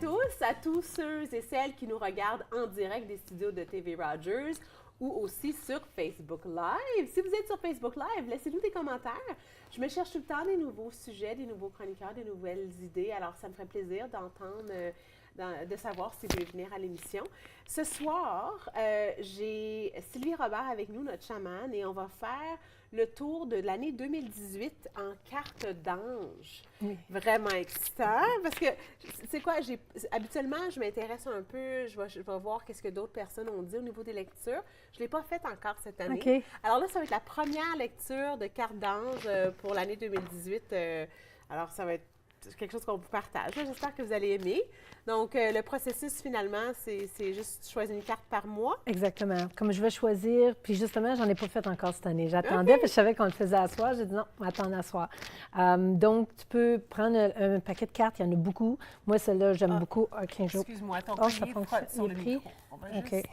tous, à tous ceux et celles qui nous regardent en direct des studios de TV Rogers ou aussi sur Facebook Live. Si vous êtes sur Facebook Live, laissez-nous des commentaires. Je me cherche tout le temps des nouveaux sujets, des nouveaux chroniqueurs, des nouvelles idées. Alors, ça me ferait plaisir d'entendre, de savoir si vous voulez venir à l'émission. Ce soir, j'ai Sylvie Robert avec nous, notre chamane, et on va faire le tour de l'année 2018 en carte d'ange. Oui. Vraiment excitant, parce que, c'est quoi, habituellement, je m'intéresse un peu, je vais voir qu'est-ce que d'autres personnes ont dit au niveau des lectures. Je ne l'ai pas faite encore cette année. OK. Alors là, ça va être la première lecture de carte d'ange pour l'année 2018. Alors, ça va être quelque chose qu'on vous partage. J'espère que vous allez aimer. Donc, le processus, finalement, c'est juste choisir une carte par mois. Exactement. Comme je vais choisir, puis justement, j'en ai pas fait encore cette année. J'attendais, puis je savais qu'on le faisait à soir. J'ai dit non, on va attendre à soir. Donc, tu peux prendre un paquet de cartes. Il y en a beaucoup. Moi, celle-là, j'aime beaucoup. Excuse-moi, ton ça collier fonctionne. frotte sur Il le est pris? micro. On va OK. juste...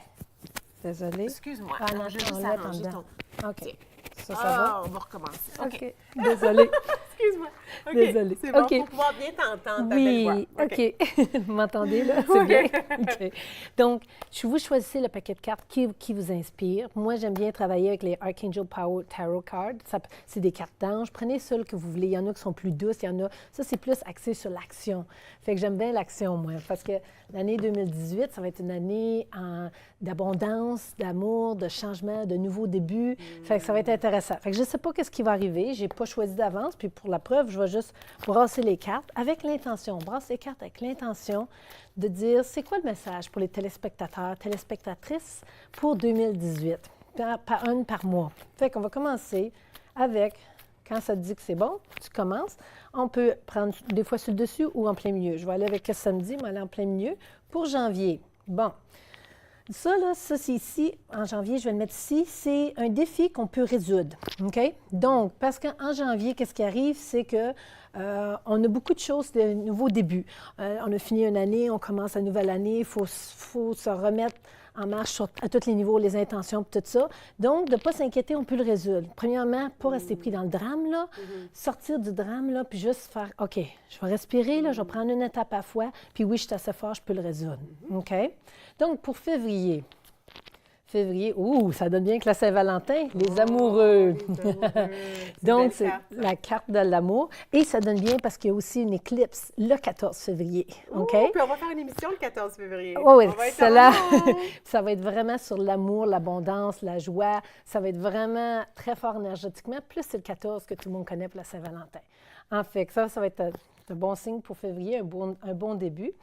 Désolée. Excuse-moi. Ah non, je vais on juste lève en arranger dedans. ton... OK. Ça Ah, va? on va recommencer. OK. Désolée. Excuse-moi. OK. Désolée. C'est bon, OK. pour pouvoir bien t'entendre, ta belle Oui, voix. OK. Vous m'entendez, là? C'est bien? OK. Donc, vous choisissez le paquet de cartes qui vous inspire. Moi, j'aime bien travailler avec les Archangel Power Tarot Cards. C'est des cartes d'ange. Prenez celles que vous voulez. Il y en a qui sont plus douces. Il y en a... Ça, c'est plus axé sur l'action. Fait que j'aime bien l'action, moi, parce que l'année 2018, ça va être une année d'abondance, d'amour, de changement, de nouveaux débuts. Fait que ça va être intéressant. Fait que je ne sais pas qu'est-ce qui va arriver. Je n'ai pas choisi d'avance. Puis pour la preuve, je vais juste brasser les cartes avec l'intention. On brasse les cartes avec l'intention de dire c'est quoi le message pour les téléspectateurs, téléspectatrices pour 2018, une par mois. Fait qu'on va commencer avec, quand ça te dit que c'est bon, tu commences. On peut prendre des fois sur le dessus ou en plein milieu. Je vais aller avec ce que ça me dit, mais aller en plein milieu pour janvier. Bon. Ça, là, ça, c'est ici, en janvier, je vais le mettre ici, c'est un défi qu'on peut résoudre, OK? Donc, parce qu'en janvier, qu'est-ce qui arrive, c'est que on a beaucoup de choses de nouveaux débuts. On a fini une année, on commence une nouvelle année, il faut se remettre en marche à tous les niveaux, les intentions, tout ça. Donc, de ne pas s'inquiéter, on peut le résoudre. Premièrement, pas rester pris dans le drame, là, sortir du drame, là, puis juste faire, OK, je vais respirer, là, je vais prendre une étape à la fois, puis oui, je suis assez fort, je peux le résoudre. OK? Donc, pour février, ça donne bien que la Saint-Valentin, les amoureux. Donc, c'est la carte de l'amour. Et ça donne bien parce qu'il y a aussi une éclipse le 14 février. OK? Puis on va faire une émission le 14 février. Oui, celle-là. Ça va être vraiment sur l'amour, l'abondance, la joie. Ça va être vraiment très fort énergétiquement. Plus c'est le 14 que tout le monde connaît pour la Saint-Valentin. En fait, ça va être un bon signe pour février, un bon début.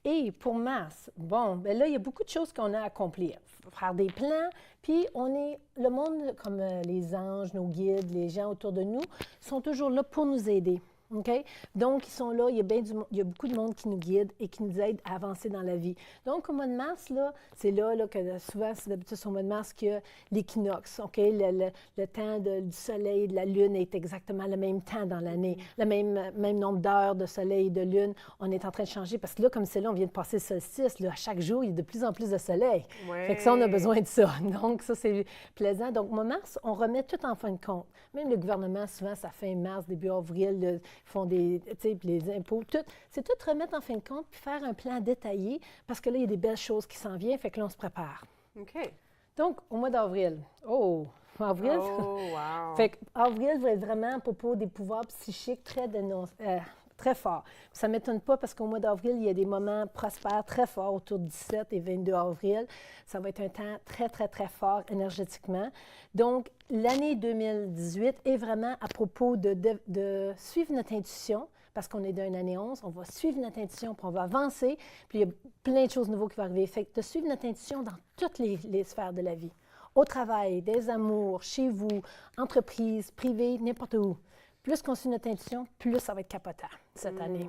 Et pour mars, bon, bien là, il y a beaucoup de choses qu'on a à accomplir. Faire des plans, puis le monde, comme les anges, nos guides, les gens autour de nous, sont toujours là pour nous aider. OK? Donc, ils sont là, il y a beaucoup de monde qui nous guide et qui nous aide à avancer dans la vie. Donc, au mois de mars, là, c'est là que souvent, c'est d'habitude au mois de mars qu'il y a l'équinoxe. OK? Le temps du soleil et de la lune est exactement le même temps dans l'année. Le même nombre d'heures de soleil et de lune. On est en train de changer parce que là, comme c'est là, on vient de passer le solstice. Là, à chaque jour, il y a de plus en plus de soleil. Ouais. Fait que ça, on a besoin de ça. Donc, ça, c'est plaisant. Donc, au mois de mars, on remet tout en fin de compte. Même le gouvernement, souvent, ça fin mars, début avril, font des, les impôts, tout. C'est tout remettre en fin de compte puis faire un plan détaillé parce que là, il y a des belles choses qui s'en viennent, fait que là, on se prépare. OK. Donc, au mois d'avril. Oh! Avril? Oh, wow! Fait qu'avril va être vraiment à propos des pouvoirs psychiques très forts. Ça ne m'étonne pas parce qu'au mois d'avril, il y a des moments prospères très forts autour du 17 et 22 avril. Ça va être un temps très, très, très fort énergétiquement. Donc, l'année 2018 est vraiment à propos de suivre notre intuition parce qu'on est d'une année 11, on va suivre notre intuition, puis on va avancer, puis il y a plein de choses nouvelles qui vont arriver. Fait que de suivre notre intuition dans toutes les sphères de la vie. Au travail, des amours, chez vous, entreprise, privé, n'importe où. Plus qu'on suit notre intuition, plus ça va être capotant cette année.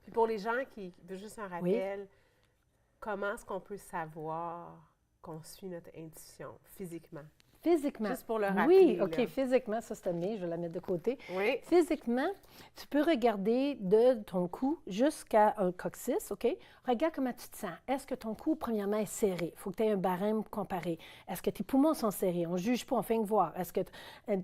Puis pour les gens qui veulent juste un rappel, comment est-ce qu'on peut savoir qu'on suit notre intuition physiquement? Physiquement. Juste pour le rappeler. Oui, OK, là. physiquement, ça c'est bien, je vais la mettre de côté. Oui. Physiquement, tu peux regarder de ton cou jusqu'à un coccyx, OK? Regarde comment tu te sens. Est-ce que ton cou, premièrement, est serré? Il faut que tu aies un barème comparé. Est-ce que tes poumons sont serrés? On ne juge pas, on fait que voir. Est-ce que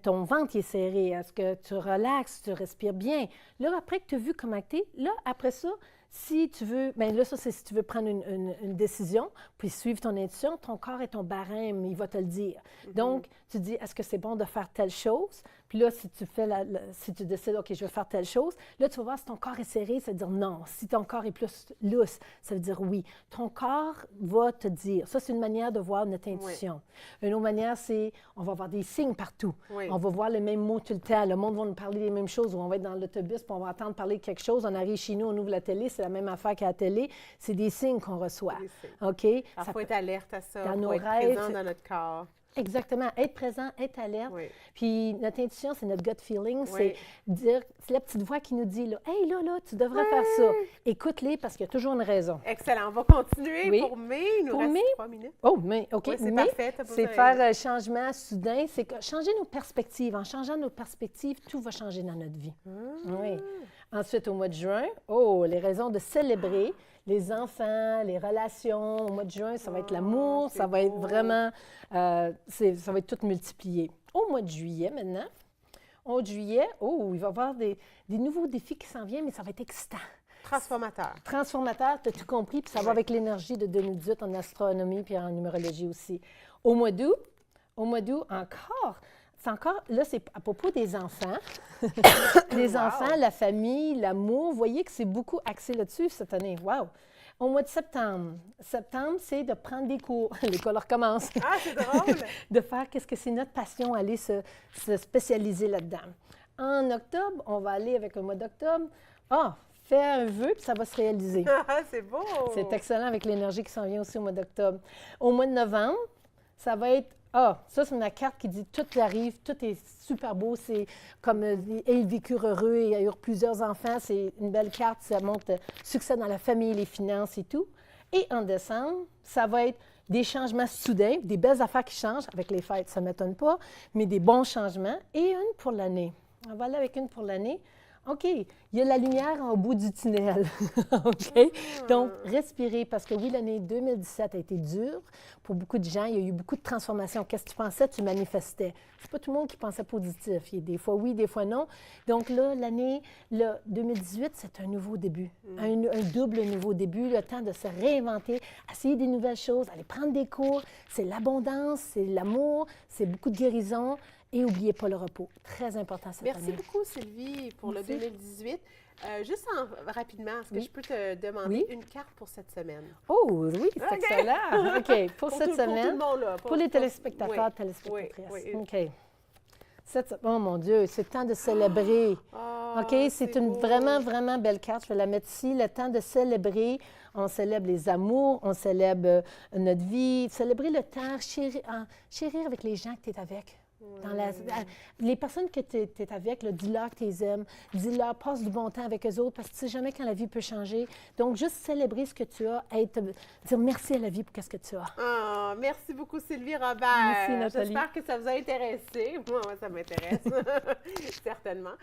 ton ventre est serré? Est-ce que tu relaxes, tu respires bien? Là, après que tu as vu comment tu es, là, après ça, Si tu veux, bien là, ça, c'est si tu veux prendre une décision, puis suivre ton intuition, ton corps est ton barème, il va te le dire. Donc, tu dis, est-ce que c'est bon de faire telle chose? Puis là, si tu fais si tu décides, OK, je vais faire telle chose, là, tu vas voir si ton corps est serré, ça veut dire non. Si ton corps est plus lousse, ça veut dire oui. Ton corps va te dire. Ça, c'est une manière de voir notre intuition. Une autre manière, c'est, on va avoir des signes partout. On va voir les mêmes mots tout le temps. Le monde va nous parler des mêmes choses, ou on va être dans l'autobus, puis on va entendre parler de quelque chose. On arrive chez nous, on ouvre la télé, c'est la même affaire qu'à la télé. C'est des signes qu'on reçoit. OK? Il faut être alerte à ça. Dans nos être rêves, présent dans notre corps. Exactement. Être présent, être alerte. Puis notre intuition, c'est notre gut feeling. C'est dire, c'est la petite voix qui nous dit, là, hey, là, tu devrais faire ça. Écoute-les parce qu'il y a toujours une raison. Excellent. On va continuer pour mai. Il nous reste 3 minutes. Oh, mai, OK. C'est parfait. C'est faire un changement soudain. C'est changer nos perspectives. En changeant nos perspectives, tout va changer dans notre vie. Oui. Ensuite, au mois de juin, les raisons de célébrer les enfants, les relations. Au mois de juin, ça va être l'amour, ça va être vraiment, ça va être tout multiplié. Au mois de juillet, maintenant, il va y avoir des nouveaux défis qui s'en viennent, mais ça va être excitant. Transformateur. Transformateur, tu as tout compris, puis ça va avec l'énergie de 2018 en astronomie puis en numérologie aussi. Au mois d'août, là, c'est à propos des enfants. Les enfants, la famille, l'amour. Vous voyez que c'est beaucoup axé là-dessus cette année. Wow! Au mois de septembre. Septembre, c'est de prendre des cours. L'école recommence. Ah, c'est drôle! De faire qu'est-ce que c'est notre passion, aller se spécialiser là-dedans. En octobre, on va aller avec le mois d'octobre. Fais un vœu, puis ça va se réaliser. Ah, c'est beau! C'est excellent avec l'énergie qui s'en vient aussi au mois d'octobre. Au mois de novembre, ça va être ça, c'est une carte qui dit tout arrive, tout est super beau. C'est comme ils vécurent heureux et ils eurent plusieurs enfants. C'est une belle carte, ça montre succès dans la famille, les finances et tout. Et en décembre, ça va être des changements soudains, des belles affaires qui changent. Avec les fêtes, ça ne m'étonne pas, mais des bons changements. Et une pour l'année. On va aller avec une pour l'année. OK, il y a la lumière au bout du tunnel. OK? Donc, respirez, parce que oui, l'année 2017 a été dure pour beaucoup de gens. Il y a eu beaucoup de transformations. Qu'est-ce que tu pensais, tu manifestais. C'est pas tout le monde qui pensait positif. Il y a des fois oui, des fois non. Donc là, l'année 2018, c'est un nouveau début. Un double nouveau début, le temps de se réinventer, essayer des nouvelles choses, aller prendre des cours. C'est l'abondance, c'est l'amour, c'est beaucoup de guérison. Et n'oubliez pas le repos. Très important cette année. Merci beaucoup, Sylvie, pour le 2018. Juste rapidement, est-ce que je peux te demander une carte pour cette semaine? Oh oui, c'est excellent. OK, pour cette semaine, pour tout le monde, là, pour les téléspectateurs, téléspectatrices. OK. Oh mon Dieu, c'est le temps de célébrer. OK, c'est une vraiment, vraiment belle carte. Je vais la mettre ici. Le temps de célébrer. On célèbre les amours, on célèbre notre vie. Célébrer le temps, chérir avec les gens que tu es avec. Les personnes que tu es avec, dis-leur que tu les aimes, dis-leur, passe du bon temps avec eux autres, parce que tu ne sais jamais quand la vie peut changer. Donc, juste célébrer ce que tu as, dire merci à la vie pour ce que tu as. Merci beaucoup, Sylvie Robert. Merci, Nathalie. J'espère que ça vous a intéressé. Moi, ça m'intéresse, certainement.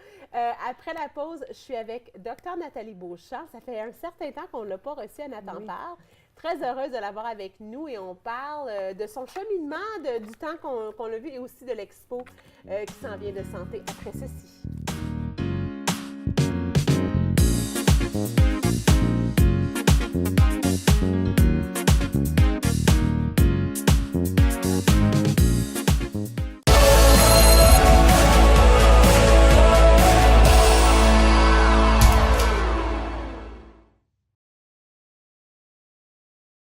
Après la pause, je suis avec Dr Nathalie Beauchamp. Ça fait un certain temps qu'on ne l'a pas reçue à Nathan Parle. Très heureuse de l'avoir avec nous et on parle de son cheminement, du temps qu'on a vu et aussi de l'expo qui s'en vient de santé après ceci.